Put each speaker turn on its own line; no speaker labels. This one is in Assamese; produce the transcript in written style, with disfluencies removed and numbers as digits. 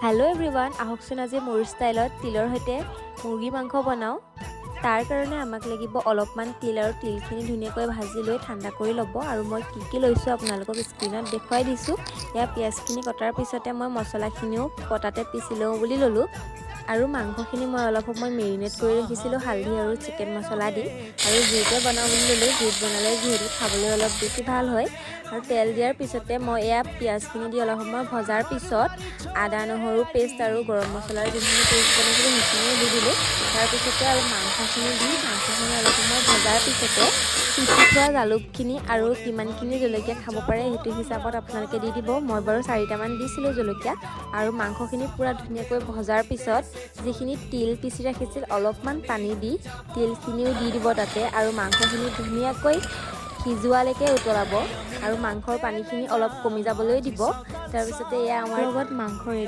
हेलो एवरीवन आहकचोन आज मोर स्टाइलत तिलर सहित मुर्गी मांस बनाओ। तार कारणे आमाक लागिब अलपमान तिल और तिलखिनि धुनियाকৈ भाजी লৈ ঠাণ্ডা কৰি ল'ব। আৰু মই কি লৈছো আপোনালোকক স্ক্ৰীনত দেখুৱাই দিছো। या পিয়াজখিনি কটাৰ পিছতে মই মছলাখিনিও পটাতে পিছি লওঁ বুলি ললো। আৰু মাংসখিনি মই অলপ সময় মেৰিনেট কৰি ৰাখিছিলো হালধি আৰু চিকেন মছলা দি। আৰু জুইতে বনাওঁ বুলি ললো। জুইত বনালে যিহেতু খাবলৈ অলপ বেছি ভাল হয়। আৰু তেল দিয়াৰ পিছতে মই এয়া পিয়াজখিনি দি অলপ সময় ভজাৰ পিছত আদা নহৰু পেষ্ট আৰু গৰম মছলাৰ যিখিনি পেষ্ট বনাইছিলোঁ সেইখিনিও দি দিলোঁ। তাৰপিছতে আৰু মাংসখিনি দি মাংসখিনি অলপ সময় ভজাৰ পিছতে পিচি থোৱা জালুকখিনি আৰু কিমানখিনি জলকীয়া খাব পাৰে সেইটো হিচাপত আপোনালোকে দি দিব। মই বাৰু 4টামান দিছিলোঁ জলকীয়া। আৰু মাংসখিনি পুৰা ধুনীয়াকৈ ভজাৰ পিছত যিখিনি তিল পিচি ৰাখিছিল অলপমান পানী দি তিলখিনিও দি দিব তাতে। আৰু মাংসখিনি ধুনীয়াকৈ সিজোৱালৈকে উতলাব আৰু মাংসৰ পানীখিনি অলপ কমি যাবলৈ দিব। তাৰপিছতে এয়া আমাৰ লগত মাংস